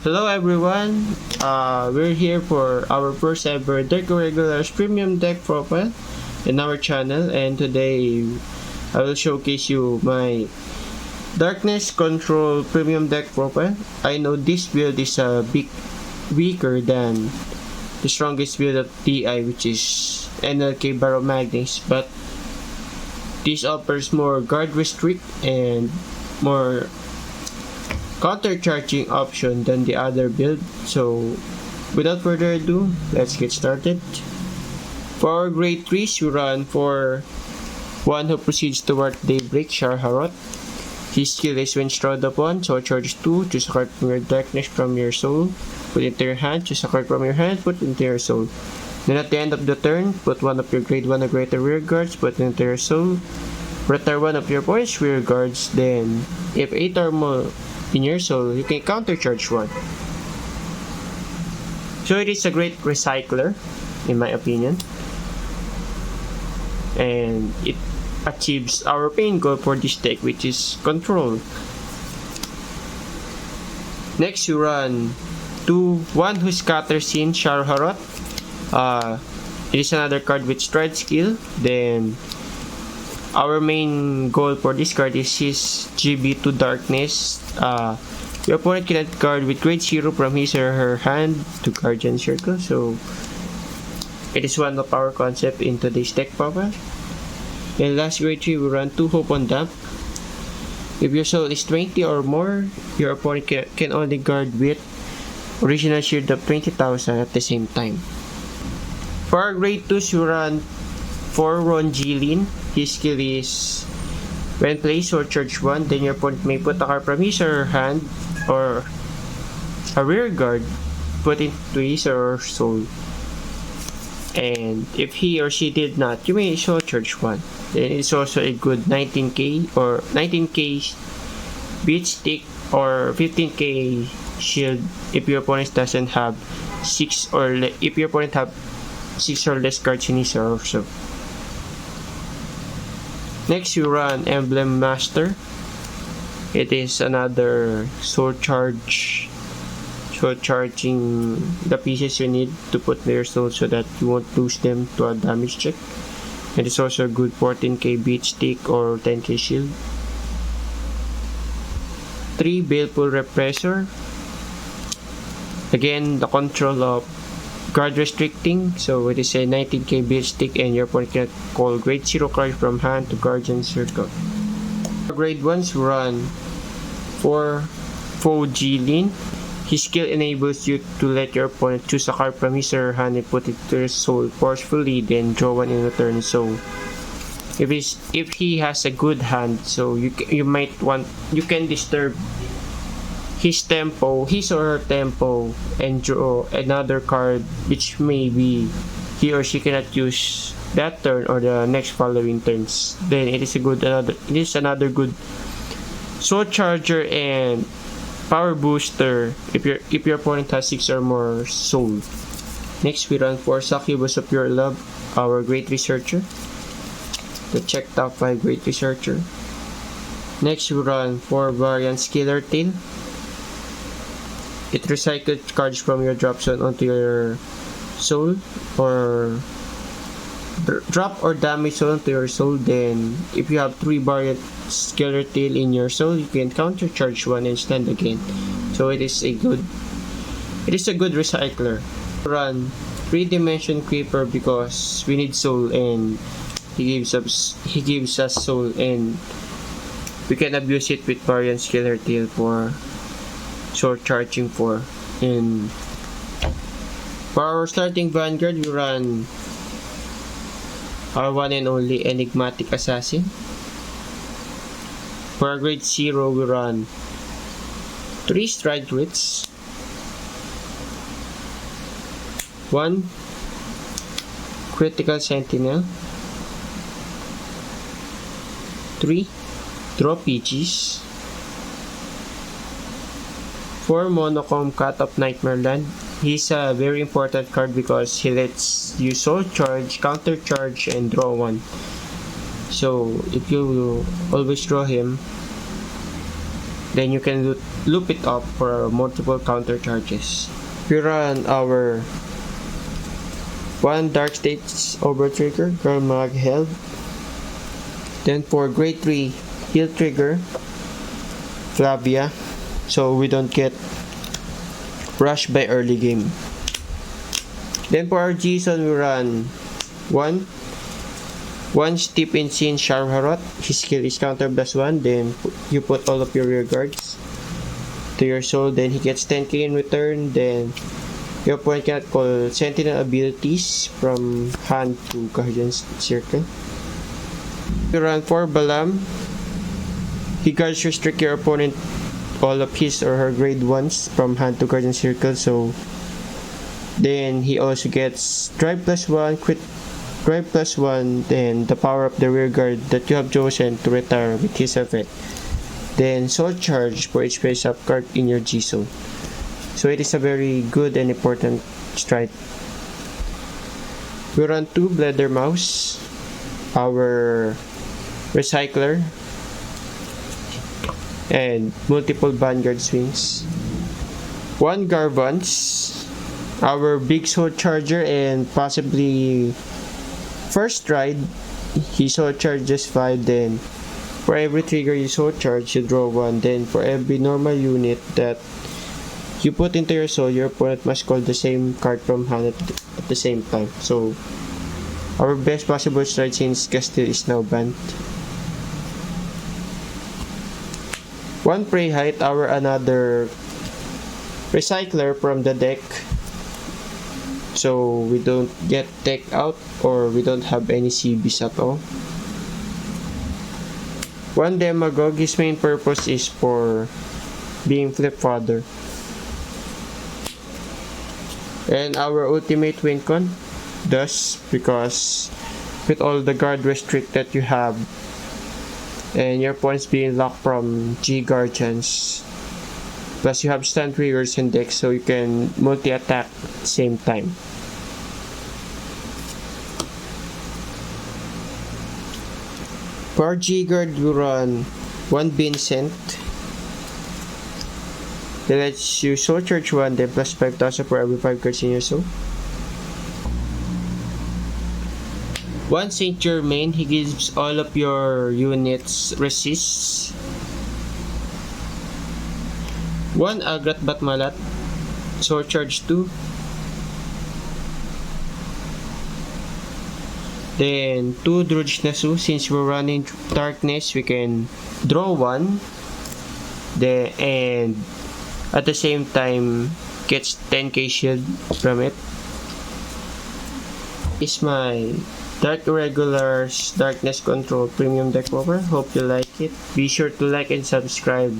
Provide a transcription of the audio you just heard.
Hello everyone, we're here for our first ever Deck Irregulars premium deck profile in our channel, and today I will showcase you my Darkness Control premium deck profile. I know this build is a bit weaker than the strongest build of DI, which is NLK Barrow Magnus, but this offers more guard restrict and more counter-charging option than the other build. So without further ado, let's get started. For our grade 3s, you run for one who proceeds toward Daybreak, Sharharot. His skill is when strawed upon, so charge 2, choose a card from your Darkness from your soul, put it into your hand, choose a card from your hand, put it into your soul. Then at the end of the turn, put one of your grade 1 or greater rear guards, put it into your soul, retire one of your points rear guards, then if 8 or more in your soul, you can countercharge one. So it is a great recycler, in my opinion, and it achieves our main goal for this deck, which is control. Next, you run one who scatters in Sharharot. It is another card with stride skill. Then our main goal for this card is his GB2 Darkness. Your opponent can add card with grade 0 from his or her hand to Guardian Circle. So it is one of our concept in today's deck profile. And last grade 3, we run 2 Hope on Dump. If your soul is 20 or more, your opponent can only guard with original shield of 20,000 at the same time. For our grade 2s, you run 4 Ron Jilin. His skill is when placed or charge 1, then your opponent may put a card from his or her hand or a rear guard, put into his or her soul. And if he or she did not, you may show charge 1. Then it's also a good 19k or 19k beat stick or 15k shield if your opponent doesn't have 6 or if your opponent have 6 or less cards in his or her soul. Next, you run Emblem Master. It is another charging the pieces you need to put in your soul so that you won't lose them to a damage check. It is also a good 14k beat stick or 10k shield. 3 Baleful Repressor. Again, the control of guard restricting, so it is a 19k beat stick and your opponent can call grade 0 card from hand to Guardian Circle. For grade 1s, run 4 Foe Jilin. His skill enables you to let your opponent choose a card from his or her hand and put it to his soul forcefully, then draw one in return. So if he has a good hand, so you can disturb his or her tempo, and draw another card which maybe he or she cannot use that turn or the next following turns. Then it is another good soul charger and power booster if your opponent has 6 or more soul. Next, we run 4 Succubus of Pure Love, our great researcher. The check top 5 great researcher. Next, we run 4 Variant Killer Tail. It recycles cards from your drop zone onto your soul, or drop or damage soul onto your soul. Then if you have 3 Variant Killer Tail in your soul, you can counter charge 1 and stand again. So it is a good recycler. Run 3 Dimension Creeper because we need soul and he gives us soul, and we can abuse it with Variant Killer Tail for short charging 4. And for our starting Vanguard, we run our one and only Enigmatic Assassin. For our grade 0, we run 3 Stride Grits, 1 Critical Sentinel, 3 Draw PGs, 4 Monochrome Cat of Nightmare Land. He's a very important card because he lets you soul charge, counter charge, and draw 1. So if you always draw him, then you can loop it up for multiple counter charges. We run our 1 Dark States Over Trigger, Girl Mag Held. Then for grade 3 Heal Trigger, Flavia, so we don't get rushed by early game. Then for our Jason, we run 1 Steep in Scene Sharharot. His skill is counter +1. Then you put all of your rear guards to your soul. Then he gets 10k in return. Then your opponent cannot call Sentinel abilities from hand to Guardian's Circle. You run 4 Balam. He guards restrict your opponent all of his or her grade 1s from hand to Guardian Circle. So then he also gets Drive +1, Crit Drive +1, then the power of the rear guard that you have chosen to retire with his effect. Then Soul Charge for each face-up card in your G-Zone. So it is a very good and important strike. We run 2 Bladder Mouse, our Recycler, and multiple Vanguard Swings. 1 Garvance, our Big Soul Charger, and possibly first ride, he Soul Charges 5. Then for every trigger you Soul Charge, you draw 1. Then for every normal unit that you put into your soul, your opponent must call the same card from hand at the same time. So our best possible strike since Castile is now banned. 1 Prey Height, our another Recycler from the deck. So we don't get deck out or we don't have any CBs at all. 1 Demagogue, his main purpose is for being Flip Fodder. And our ultimate win con does, because with all the guard restrict that you have and your points being locked from G Guardians, plus you have stun triggers in deck, so you can multi-attack at the same time. For G Guard, we run 1 Vincent. That lets you Soul Charge 1, then plus 5,000 for every 5 cards in your soul. 1 Saint Germain, he gives all of your units resists. 1 Agrat Batmalat, Soul Charge 2. Then 2 Druj Nasu, since we're running Darkness, we can draw 1. Then, and at the same time gets 10k shield from it. Is my Dark Irregulars Darkness Control Premium Deck Over. Hope you like it. Be sure to like and subscribe.